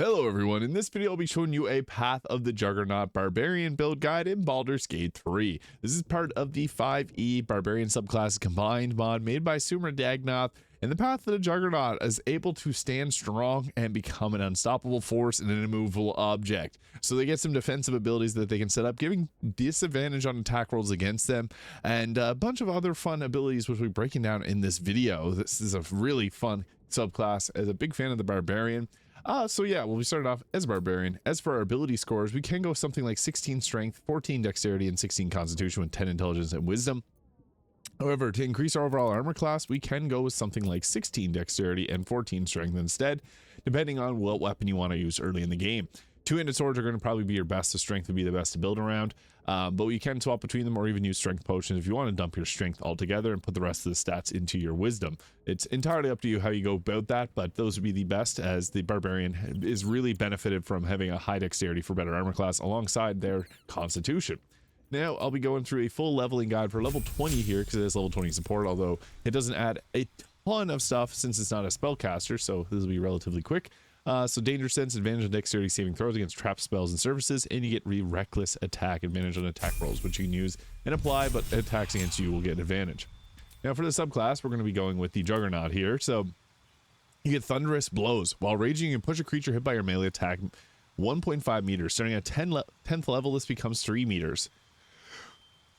Hello everyone, in this video I'll be showing you a Path of the Juggernaut Barbarian build guide in Baldur's Gate 3. This is part of the 5e Barbarian Subclasses Combined mod made by Sumradagnoth, and the Path of the Juggernaut is able to stand strong and become an unstoppable force and an immovable object. So they get some defensive abilities that they can set up, giving disadvantage on attack rolls against them, and a bunch of other fun abilities which we'll be breaking down in this video. This is a really fun subclass. As a big fan of the Barbarian, so yeah, we'll be starting off as a Barbarian. As for our ability scores, we can go something like 16 Strength, 14 Dexterity, and 16 Constitution with 10 Intelligence and Wisdom. However, to increase our overall armor class, we can go with something like 16 Dexterity and 14 Strength instead, depending on what weapon you want to use early in the game. Two-handed swords are going to probably be your best, so strength would be the best to build around, but you can swap between them or even use strength potions if you want to dump your strength altogether and put the rest of the stats into your wisdom. It's entirely up to you how you go about that, but those would be the best, as the Barbarian is really benefited from having a high dexterity for better armor class alongside their constitution. Now, I'll be going through a full leveling guide for level 20 here, because it is level 20 support, although it doesn't add a ton of stuff since it's not a spellcaster, so this will be relatively quick. So danger sense, advantage on dexterity saving throws against trap spells and surfaces, and you get reckless attack, advantage on attack rolls, which you can use and apply, but attacks against you will get an advantage. Now for the subclass, we're going to be going with the Juggernaut here. So you get thunderous blows. While raging, you can push a creature hit by your melee attack 1.5 meters. Starting at 10th level, this becomes 3 meters.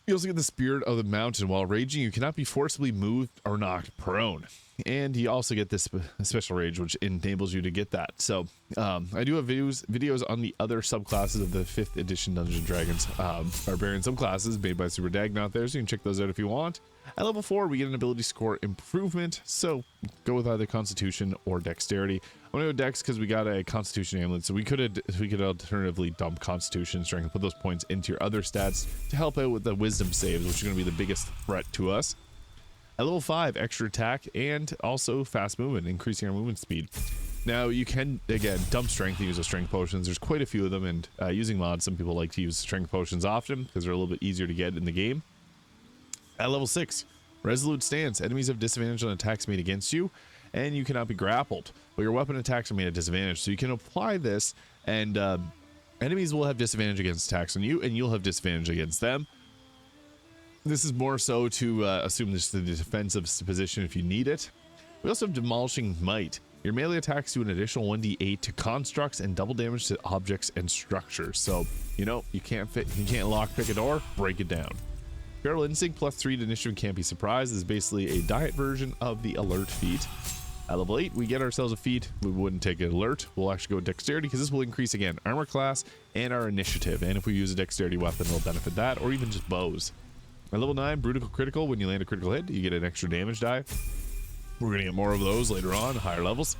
You also get the Spirit of the Mountain. While raging, you cannot be forcibly moved or knocked prone. And you also get this special rage, which enables you to get that. So I do have videos on the other subclasses of the 5th edition Dungeons & Dragons Barbarian subclasses made by Sumradagnoth there, so you can check those out if you want. At level 4, we get an ability score improvement, so go with either Constitution or Dexterity. I'm going to go Dex because we got a Constitution amulet, so we could alternatively dump Constitution Strength and put those points into your other stats to help out with the Wisdom saves, which are going to be the biggest threat to us. At level 5, extra attack and also fast movement, increasing our movement speed. Now you can, again, dump strength and use the strength potions. There's quite a few of them, and using mods, some people like to use strength potions often because they're a little bit easier to get in the game. At level 6, resolute stance. Enemies have disadvantage on attacks made against you, and you cannot be grappled, but your weapon attacks are made at disadvantage. So you can apply this, and enemies will have disadvantage against attacks on you, and you'll have disadvantage against them. This is more so to assume this is the defensive position if you need it. We also have Demolishing Might. Your melee attacks do an additional 1d8 to constructs and double damage to objects and structures. So, you know, you can't lockpick a door, break it down. Feral Instinct +3 to initiative, can't be surprised. This is basically a diet version of the alert feat. At level 8, we get ourselves a feat. We wouldn't take an alert. We'll actually go with dexterity because this will increase, again, armor class and our initiative. And if we use a dexterity weapon, it'll benefit that, or even just bows. At level 9, Brutal Critical. When you land a critical hit, you get an extra damage die. We're going to get more of those later on, higher levels.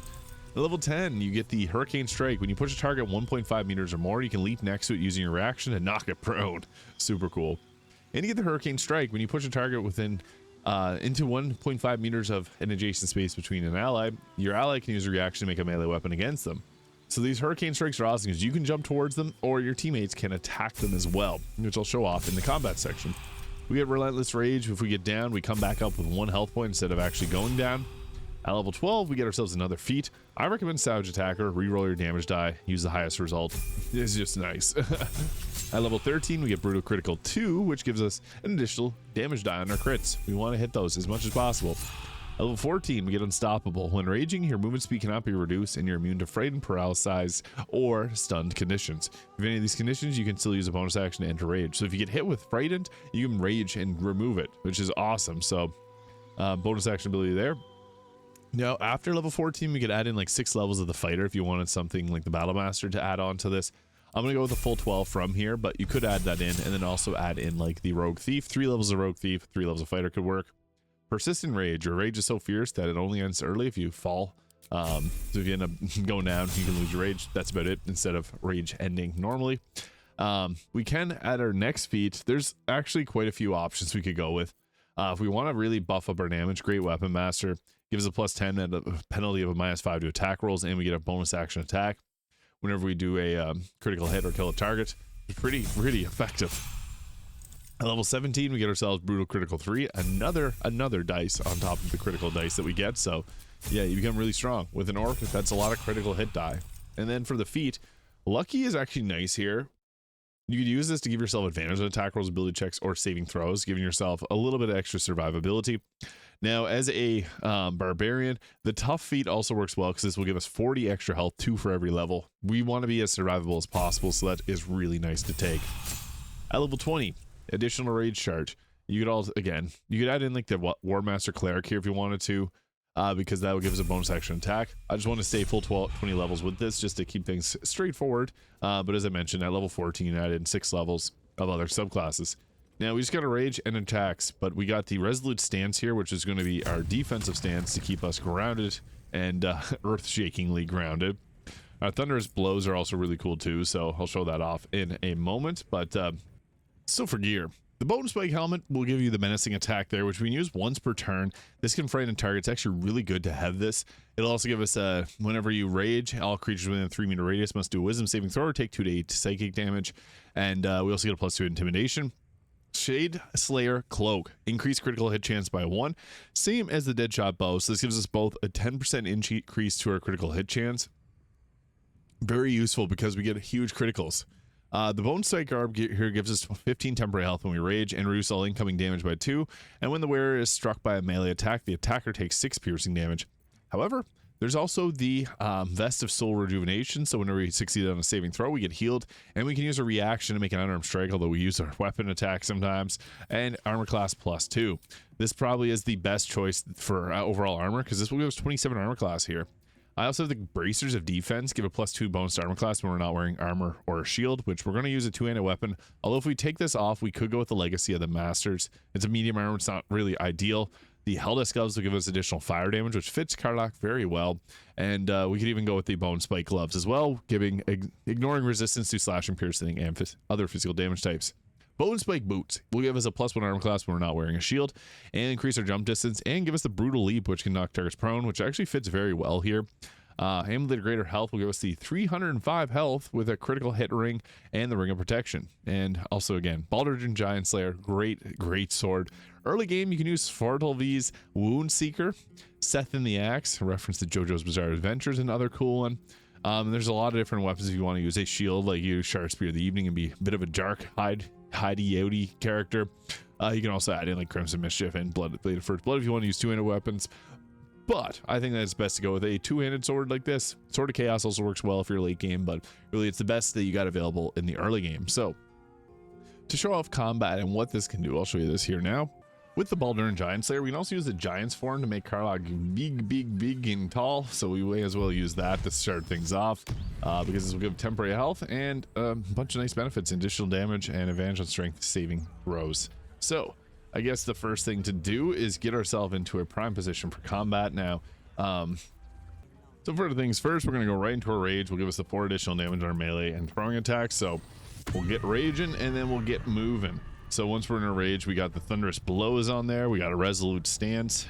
At level 10, you get the Hurricane Strike. When you push a target 1.5 meters or more, you can leap next to it using your reaction and knock it prone. Super cool. And you get the Hurricane Strike. When you push a target within into 1.5 meters of an adjacent space between an ally, your ally can use a reaction to make a melee weapon against them. So these Hurricane Strikes are awesome because you can jump towards them, or your teammates can attack them as well, which I'll show off in the combat section. We get Relentless Rage. If we get down, we come back up with 1 health point instead of actually going down. At level 12, we get ourselves another feat. I recommend Savage Attacker. Reroll your damage die. Use the highest result. It's just nice. At level 13, we get Brutal Critical 2, which gives us an additional damage die on our crits. We want to hit those as much as possible. At level 14, we get Unstoppable. When raging, your movement speed cannot be reduced, and you're immune to frightened, paralysis, or stunned conditions. If any of these conditions, you can still use a bonus action to enter rage. So if you get hit with frightened, you can rage and remove it, which is awesome. So bonus action ability there. Now, after level 14, we could add in like 6 levels of the fighter if you wanted something like the Battle Master to add on to this. I'm going to go with a full 12 from here, but you could add that in and then also add in like the Rogue Thief. 3 levels of Rogue Thief, 3 levels of fighter could work. Persistent Rage. Your rage is so fierce that it only ends early if you fall. So if you end up going down, you can lose your rage. That's about it, instead of rage ending normally. We can add our next feat. There's actually quite a few options we could go with. If we want to really buff up our damage, Great Weapon Master gives a +10 and a penalty of a -5 to attack rolls, and we get a bonus action attack whenever we do a critical hit or kill a target. It's pretty effective. At level 17, we get ourselves Brutal Critical 3, another dice on top of the critical dice that we get. So yeah, you become really strong. With an orc, that's a lot of critical hit die. And then for the feat, lucky is actually nice here. You could use this to give yourself advantage on attack rolls, ability checks, or saving throws, giving yourself a little bit of extra survivability. Now, as a barbarian, the tough feat also works well because this will give us 40 extra health, 2 for every level. We want to be as survivable as possible, so that is really nice to take. At level 20, additional rage charge. You could also, again, you could add in like the War Master Cleric here if you wanted to, because that would give us a bonus action attack. I just want to stay full 20 levels with this just to keep things straightforward. But as I mentioned, at level 14, add in 6 levels of other subclasses. Now we just got a rage and attacks, but we got the resolute stance here, which is going to be our defensive stance to keep us grounded and earth-shakingly grounded. Thunderous blows are also really cool too, so I'll show that off in a moment. But so for gear, the Bone Spike helmet will give you the menacing attack there, which we can use once per turn. This can frighten targets. Actually really good to have this. It'll also give us whenever you rage, all creatures within a 3-meter radius must do a wisdom saving throw or take 2 to 8 psychic damage. And we also get a +2 intimidation. Shade Slayer Cloak, increase critical hit chance by 1, same as the Deadshot Bow, so this gives us both a 10% increase to our critical hit chance. Very useful because we get huge criticals. The Bone Strike Garb here gives us 15 temporary health when we rage and reduce all incoming damage by 2, and when the wearer is struck by a melee attack, the attacker takes 6 piercing damage. However, there's also the Vest of Soul Rejuvenation, so whenever we succeed on a saving throw, we get healed, and we can use a reaction to make an unarmed strike, although we use our weapon attack sometimes, and armor class +2. This probably is the best choice for overall armor, because this will give us 27 armor class here. I also have the Bracers of Defense, give a +2 bonus to armor class when we're not wearing armor or a shield, which we're going to use a 2-handed weapon, although if we take this off, we could go with the Legacy of the Masters. It's a medium armor, it's not really ideal. The Helldesk Gloves will give us additional fire damage, which fits Karlach very well. And we could even go with the Bone Spike Gloves as well, ignoring resistance to slashing, piercing, and other physical damage types. Bone Spike Boots will give us a +1 armor class when we're not wearing a shield, and increase our jump distance, and give us the Brutal Leap, which can knock targets prone, which actually fits very well here. Amulet of Greater Health will give us the 305 health with a critical hit ring and the Ring of Protection. And also, again, Baldur Giant Slayer, great sword. Early game, you can use Fortalvi's Wound Seeker, Seth in the Axe, a reference to JoJo's Bizarre Adventures, another cool one. There's a lot of different weapons if you want to use a shield, like use Sharp Spear of the Evening and be a bit of a dark, hidey-outy character. You can also add in like Crimson Mischief and Blade of First Blood if you want to use 2-handed weapons. But I think that it's best to go with a 2-handed sword like this. Sword of Chaos also works well if you're late game, but really it's the best that you got available in the early game. So to show off combat and what this can do, I'll show you this here now. With the Baldur Giant Slayer, we can also use the Giant's form to make Karlach big and tall, so we may as well use that to start things off, because this will give temporary health and a bunch of nice benefits, additional damage and advantage on strength saving throws. So I guess the first thing to do is get ourselves into a prime position for combat now. So for the things first, we're going to go right into our rage. Will give us the 4 additional damage on our melee and throwing attacks. So we'll get raging and then we'll get moving. So once we're in a rage, we got the thunderous blows on there. We got a resolute stance.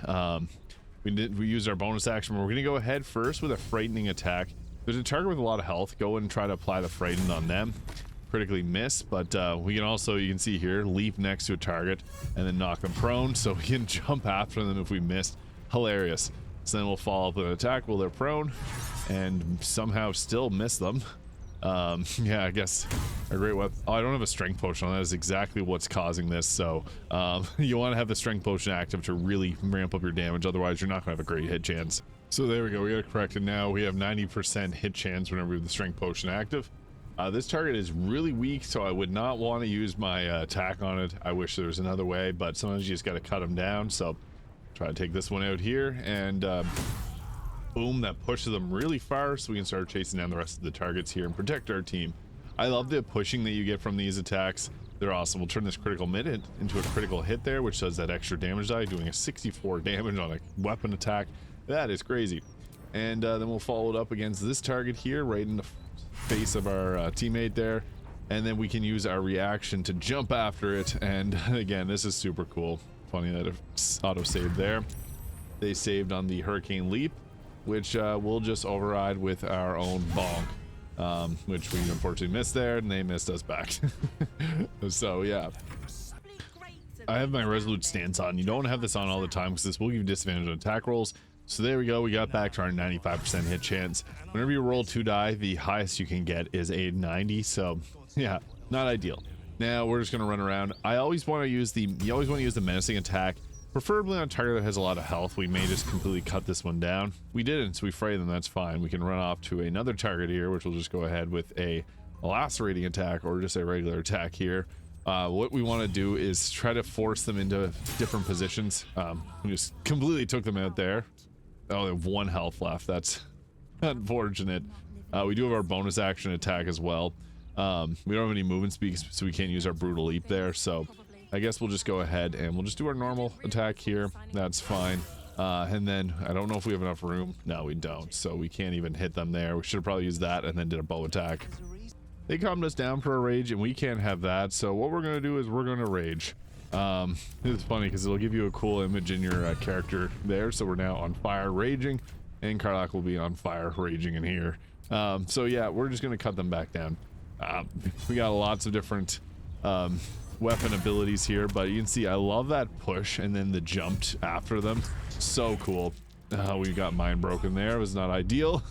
We used our bonus action. We're going to go ahead first with a frightening attack. There's a target with a lot of health. Go and try to apply the frighten on them. Critically miss, but we can also, you can see here, leap next to a target and then knock them prone, so we can jump after them if we missed. Hilarious. So then we'll follow up with an attack while they're prone and somehow still miss them. Yeah, I guess a great weapon. Oh, I don't have a strength potion on that. Is exactly what's causing this. So you want to have the strength potion active to really ramp up your damage, otherwise you're not gonna have a great hit chance. So there we go, we got it corrected now. We have 90% hit chance whenever we have the strength potion active. This target is really weak, so I would not want to use my attack on it. I wish there was another way, but sometimes you just got to cut them down. So try to take this one out here, and boom, that pushes them really far, so we can start chasing down the rest of the targets here and protect our team. I love the pushing that you get from these attacks. They're awesome. We'll turn this critical mid into a critical hit there, which does that extra damage die, doing a 64 damage on a weapon attack. That is crazy. And then we'll follow it up against this target here, right in the face of our teammate there, and then we can use our reaction to jump after it. And again, this is super cool. Funny that it's auto saved there. They saved on the Hurricane Leap, which we'll just override with our own bonk, which we unfortunately missed there, and they missed us back. So yeah, I have my resolute stance on. You don't have this on all the time because this will give you disadvantage on attack rolls. So there we go. We got back to our 95% hit chance. Whenever you roll 2 die, the highest you can get is a 90. So yeah, not ideal. Now we're just gonna run around. I always want to use the menacing attack, preferably on a target that has a lot of health. We may just completely cut this one down. We didn't, so we fray them. That's fine. We can run off to another target here, which will just go ahead with a lacerating attack or just a regular attack here. What we want to do is try to force them into different positions. We just completely took them out there. Oh, they have 1 health left. That's unfortunate. We do have our bonus action attack as well. We don't have any movement speed, so we can't use our brutal leap there. So I guess we'll just go ahead and we'll just do our normal attack here. That's fine. And then I don't know if we have enough room. No, we don't. So we can't even hit them there. We should have probably used that and then did a bow attack. They calmed us down for a rage, and we can't have that. So what we're gonna do is we're gonna rage. It's funny because it'll give you a cool image in your character there. So we're now on fire raging, and Karlach will be on fire raging in here. So yeah, we're just gonna cut them back down. We got lots of different weapon abilities here, but you can see I love that push and then the jumped after them. So cool. We got mind broken there. It was not ideal.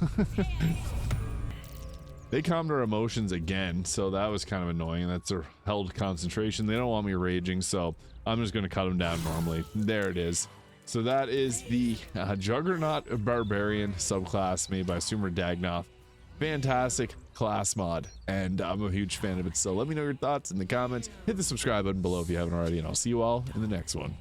They calmed our emotions again, so that was kind of annoying. That's their held concentration. They don't want me raging, so I'm just going to cut them down normally. There it is. So that is the Juggernaut Barbarian subclass made by Sumradagnoth. Fantastic class mod, and I'm a huge fan of it. So let me know your thoughts in the comments. Hit the subscribe button below if you haven't already, and I'll see you all in the next one.